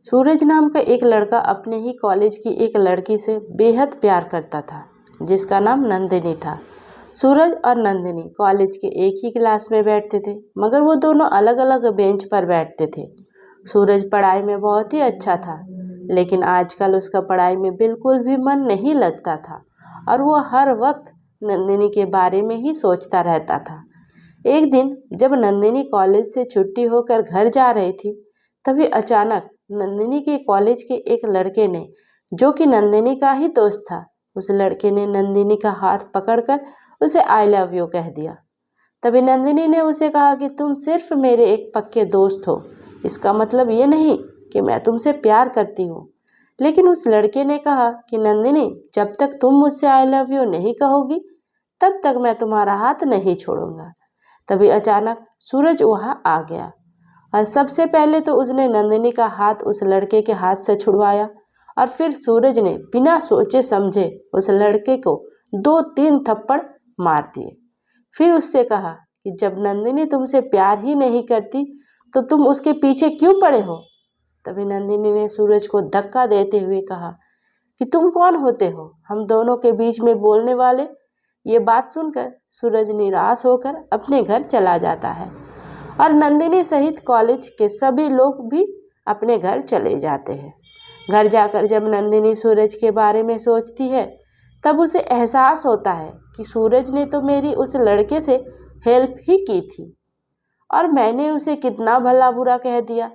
सूरज नाम का एक लड़का अपने ही कॉलेज की एक लड़की से बेहद प्यार करता था, जिसका नाम नंदिनी था। सूरज और नंदिनी कॉलेज के एक ही क्लास में बैठते थे, मगर वो दोनों अलग अलग बेंच पर बैठते थे। सूरज पढ़ाई में बहुत ही अच्छा था, लेकिन आजकल उसका पढ़ाई में बिल्कुल भी मन नहीं लगता था और वो हर वक्त नंदिनी के बारे में ही सोचता रहता था। एक दिन जब नंदिनी कॉलेज से छुट्टी होकर घर जा रही थी, तभी अचानक नंदिनी के कॉलेज के एक लड़के ने, जो कि नंदिनी का ही दोस्त था, उस लड़के ने नंदिनी का हाथ पकड़कर उसे आई लव यू कह दिया। तभी नंदिनी ने उसे कहा कि तुम सिर्फ मेरे एक पक्के दोस्त हो, इसका मतलब ये नहीं कि मैं तुमसे प्यार करती हूँ। लेकिन उस लड़के ने कहा कि नंदिनी, जब तक तुम मुझसे आई लव यू नहीं कहोगी, तब तक मैं तुम्हारा हाथ नहीं छोड़ूंगा। तभी अचानक सूरज वहाँ आ गया और सबसे पहले तो उसने नंदिनी का हाथ उस लड़के के हाथ से छुड़वाया और फिर सूरज ने बिना सोचे समझे उस लड़के को 2-3 थप्पड़ मार दिए। फिर उससे कहा कि जब नंदिनी तुमसे प्यार ही नहीं करती तो तुम उसके पीछे क्यों पड़े हो। तभी नंदिनी ने सूरज को धक्का देते हुए कहा कि तुम कौन होते हो हम दोनों के बीच में बोलने वाले। ये बात सुनकर सूरज निराश होकर अपने घर चला जाता है और नंदिनी सहित कॉलेज के सभी लोग भी अपने घर चले जाते हैं। घर जाकर जब नंदिनी सूरज के बारे में सोचती है, तब उसे एहसास होता है कि सूरज ने तो मेरी उस लड़के से हेल्प ही की थी और मैंने उसे कितना भला बुरा कह दिया।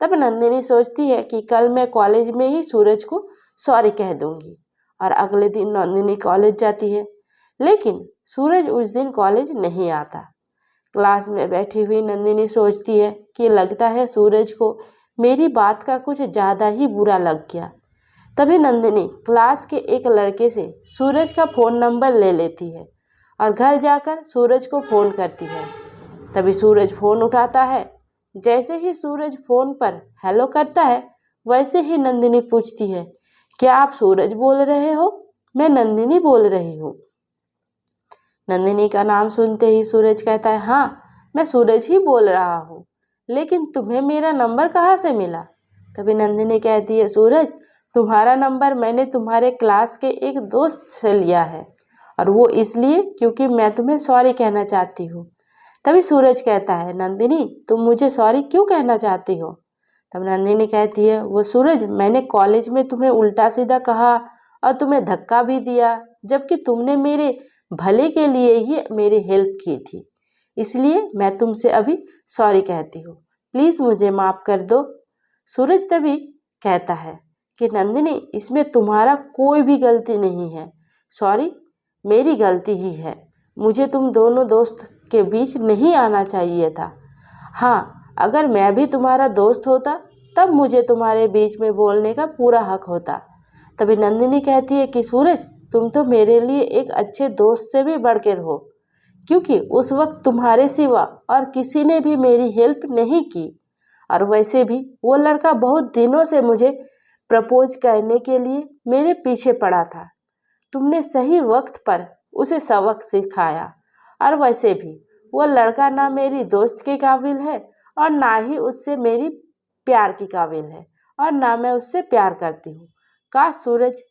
तब नंदिनी सोचती है कि कल मैं कॉलेज में ही सूरज को सॉरी कह दूंगी और अगले दिन नंदिनी कॉलेज जाती है, लेकिन सूरज उस दिन कॉलेज नहीं आता। क्लास में बैठी हुई नंदिनी सोचती है कि लगता है सूरज को मेरी बात का कुछ ज़्यादा ही बुरा लग गया। तभी नंदिनी क्लास के एक लड़के से सूरज का फ़ोन नंबर ले लेती है और घर जाकर सूरज को फ़ोन करती है। तभी सूरज फ़ोन उठाता है। जैसे ही सूरज फ़ोन पर हेलो करता है, वैसे ही नंदिनी पूछती है, क्या आप सूरज बोल रहे हो? मैं नंदिनी बोल रही हूँ। नंदिनी का नाम सुनते ही सूरज कहता है, हाँ मैं सूरज ही बोल रहा हूँ, लेकिन तुम्हें मेरा नंबर कहाँ से मिला? तभी नंदिनी कहती है, सूरज तुम्हारा नंबर मैंने तुम्हारे क्लास के एक दोस्त से लिया है और वो इसलिए क्योंकि मैं तुम्हें सॉरी कहना चाहती हूँ। तभी सूरज कहता है, नंदिनी तुम मुझे सॉरी क्यों कहना चाहती हो? तब नंदिनी कहती है, वो सूरज मैंने कॉलेज में तुम्हें उल्टा सीधा कहा और तुम्हें धक्का भी दिया, जबकि तुमने मेरे भले के लिए ही मेरी हेल्प की थी, इसलिए मैं तुमसे अभी सॉरी कहती हूँ, प्लीज़ मुझे माफ़ कर दो। सूरज तभी कहता है कि नंदिनी इसमें तुम्हारा कोई भी गलती नहीं है, सॉरी मेरी गलती ही है, मुझे तुम दोनों दोस्त के बीच नहीं आना चाहिए था। हाँ, अगर मैं भी तुम्हारा दोस्त होता तब मुझे तुम्हारे बीच में बोलने का पूरा हक होता। तभी नंदिनी कहती है कि सूरज तुम तो मेरे लिए एक अच्छे दोस्त से भी बढ़कर हो, क्योंकि उस वक्त तुम्हारे सिवा और किसी ने भी मेरी हेल्प नहीं की और वैसे भी वो लड़का बहुत दिनों से मुझे प्रपोज करने के लिए मेरे पीछे पड़ा था। तुमने सही वक्त पर उसे सबक सिखाया और वैसे भी वो लड़का ना मेरी दोस्त के काबिल है और ना ही उससे मेरी प्यार की काबिल है और ना मैं उससे प्यार करती हूँ। काश सूरज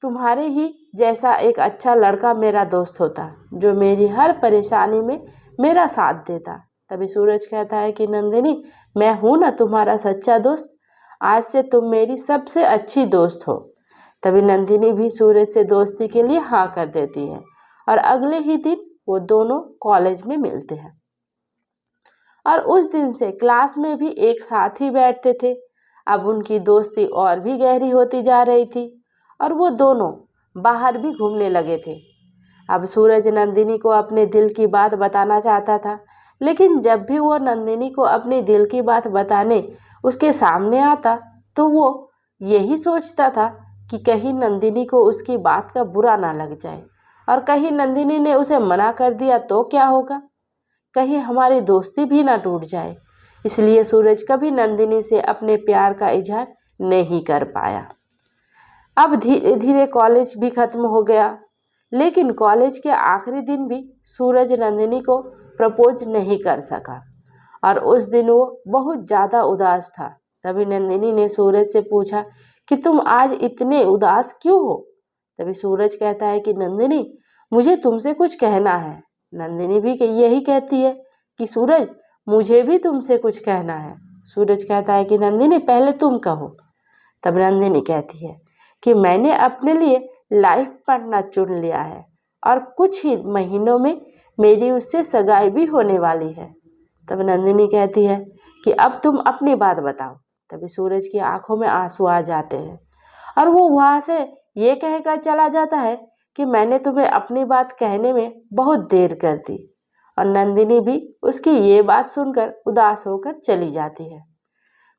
तुम्हारे ही जैसा एक अच्छा लड़का मेरा दोस्त होता, जो मेरी हर परेशानी में मेरा साथ देता। तभी सूरज कहता है कि नंदिनी मैं हूँ ना तुम्हारा सच्चा दोस्त, आज से तुम मेरी सबसे अच्छी दोस्त हो। तभी नंदिनी भी सूरज से दोस्ती के लिए हाँ कर देती है और अगले ही दिन वो दोनों कॉलेज में मिलते हैं और उस दिन से क्लास में भी एक साथ ही बैठते थे। अब उनकी दोस्ती और भी गहरी होती जा रही थी और वो दोनों बाहर भी घूमने लगे थे। अब सूरज नंदिनी को अपने दिल की बात बताना चाहता था, लेकिन जब भी वो नंदिनी को अपने दिल की बात बताने उसके सामने आता तो वो यही सोचता था कि कहीं नंदिनी को उसकी बात का बुरा ना लग जाए और कहीं नंदिनी ने उसे मना कर दिया तो क्या होगा, कहीं हमारी दोस्ती भी ना टूट जाए। इसलिए सूरज कभी नंदिनी से अपने प्यार का इजहार नहीं कर पाया। अब धीरे धीरे कॉलेज भी खत्म हो गया, लेकिन कॉलेज के आखिरी दिन भी सूरज नंदिनी को प्रपोज नहीं कर सका और उस दिन वो बहुत ज़्यादा उदास था। तभी नंदिनी ने सूरज से पूछा कि तुम आज इतने उदास क्यों हो। तभी सूरज कहता है कि नंदिनी, मुझे तुमसे कुछ कहना है। नंदिनी भी यही कहती है कि सूरज, मुझे भी तुमसे कुछ कहना है। सूरज कहता है कि नंदिनी, पहले तुम कहो। तब नंदिनी कहती है कि मैंने अपने लिए लाइफ पार्टनर चुन लिया है और कुछ ही महीनों में मेरी उससे सगाई भी होने वाली है। तब नंदिनी कहती है कि अब तुम अपनी बात बताओ। तभी सूरज की आंखों में आंसू आ जाते हैं और वो वहाँ से ये कहकर चला जाता है कि मैंने तुम्हें अपनी बात कहने में बहुत देर कर दी। और नंदिनी भी उसकी ये बात सुनकर उदास होकर चली जाती है।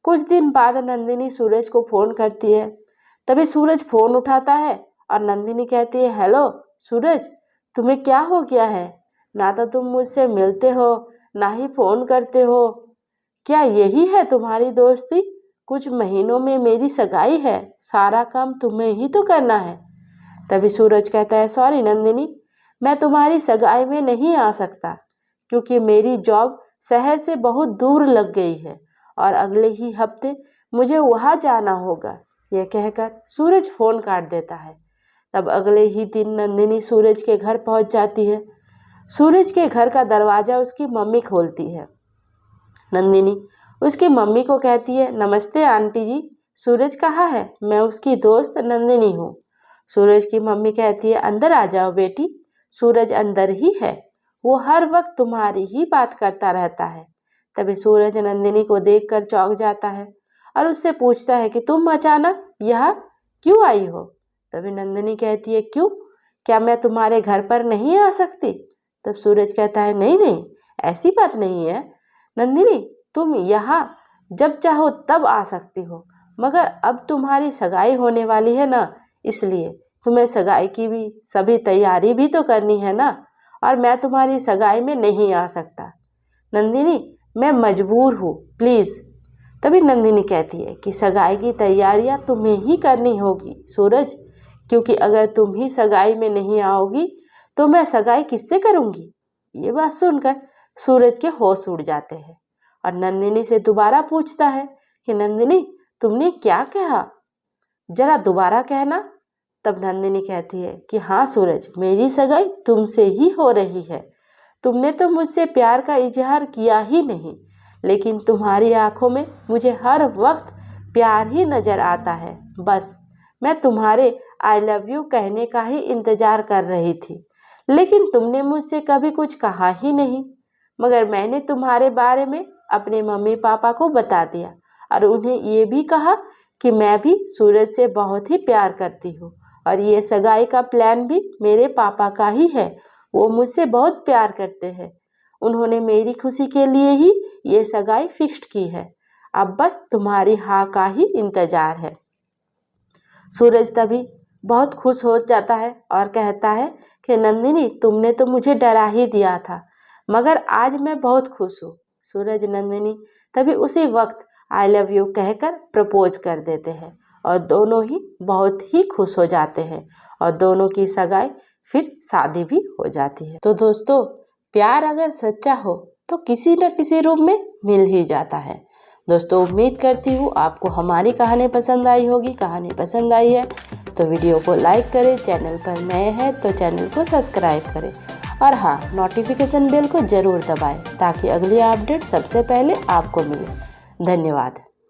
कुछ दिन बाद नंदिनी सूरज को फ़ोन करती है। तभी सूरज फ़ोन उठाता है और नंदिनी कहती है, हेलो सूरज, तुम्हें क्या हो गया है? ना तो तुम मुझसे मिलते हो, ना ही फ़ोन करते हो। क्या यही है तुम्हारी दोस्ती? कुछ महीनों में मेरी सगाई है, सारा काम तुम्हें ही तो करना है। तभी सूरज कहता है, सॉरी नंदिनी, मैं तुम्हारी सगाई में नहीं आ सकता क्योंकि मेरी जॉब शहर से बहुत दूर लग गई है और अगले ही हफ्ते मुझे वहाँ जाना होगा। यह कहकर सूरज फ़ोन काट देता है। तब अगले ही दिन नंदिनी सूरज के घर पहुँच जाती है। सूरज के घर का दरवाज़ा उसकी मम्मी खोलती है। नंदिनी उसकी मम्मी को कहती है, नमस्ते आंटी जी, सूरज कहाँ है? मैं उसकी दोस्त नंदिनी हूँ। सूरज की मम्मी कहती है, अंदर आ जाओ बेटी, सूरज अंदर ही है, वो हर वक्त तुम्हारी ही बात करता रहता है। तभी सूरज नंदिनी को देखकर चौंक जाता है और उससे पूछता है कि तुम अचानक यहाँ क्यों आई हो? तभी नंदिनी कहती है, क्यों, क्या मैं तुम्हारे घर पर नहीं आ सकती? तब सूरज कहता है, नहीं नहीं, ऐसी बात नहीं है नंदिनी, तुम यहाँ जब चाहो तब आ सकती हो, मगर अब तुम्हारी सगाई होने वाली है ना, इसलिए तुम्हें सगाई की भी सभी तैयारी भी तो करनी है ना, और मैं तुम्हारी सगाई में नहीं आ सकता। नंदिनी, मैं मजबूर हूँ, प्लीज़। तभी नंदिनी कहती है कि सगाई की तैयारियाँ तुम्हें ही करनी होगी सूरज, क्योंकि अगर तुम ही सगाई में नहीं आओगी तो मैं सगाई किससे करूँगी? ये बात सुनकर सूरज के होश उड़ जाते हैं और नंदिनी से दोबारा पूछता है कि नंदिनी, तुमने क्या कहा, जरा दोबारा कहना। तब नंदिनी कहती है कि हाँ सूरज, मेरी सगाई तुमसे ही हो रही है। तुमने तो मुझसे प्यार का इजहार किया ही नहीं, लेकिन तुम्हारी आंखों में मुझे हर वक्त प्यार ही नज़र आता है। बस मैं तुम्हारे आई लव यू कहने का ही इंतज़ार कर रही थी, लेकिन तुमने मुझसे कभी कुछ कहा ही नहीं। मगर मैंने तुम्हारे बारे में अपने मम्मी पापा को बता दिया और उन्हें ये भी कहा कि मैं भी सूरज से बहुत ही प्यार करती हूँ और ये सगाई का प्लान भी मेरे पापा का ही है। वो मुझसे बहुत प्यार करते हैं, उन्होंने मेरी खुशी के लिए ही ये सगाई फिक्स्ड की है। अब बस तुम्हारी हाँ का ही इंतज़ार है। सूरज तभी बहुत खुश हो जाता है और कहता है कि नंदिनी, तुमने तो मुझे डरा ही दिया था, मगर आज मैं बहुत खुश हूँ। सूरज नंदिनी तभी उसी वक्त आई लव यू कहकर प्रपोज कर देते हैं और दोनों ही बहुत ही खुश हो जाते हैं और दोनों की सगाई फिर शादी भी हो जाती है। तो दोस्तों, प्यार अगर सच्चा हो तो किसी न किसी रूप में मिल ही जाता है। दोस्तों, उम्मीद करती हूँ आपको हमारी कहानी पसंद आई होगी। कहानी पसंद आई है तो वीडियो को लाइक करें, चैनल पर नए हैं तो चैनल को सब्सक्राइब करें और हाँ, नोटिफिकेशन बेल को ज़रूर दबाएं ताकि अगली अपडेट सबसे पहले आपको मिले। धन्यवाद।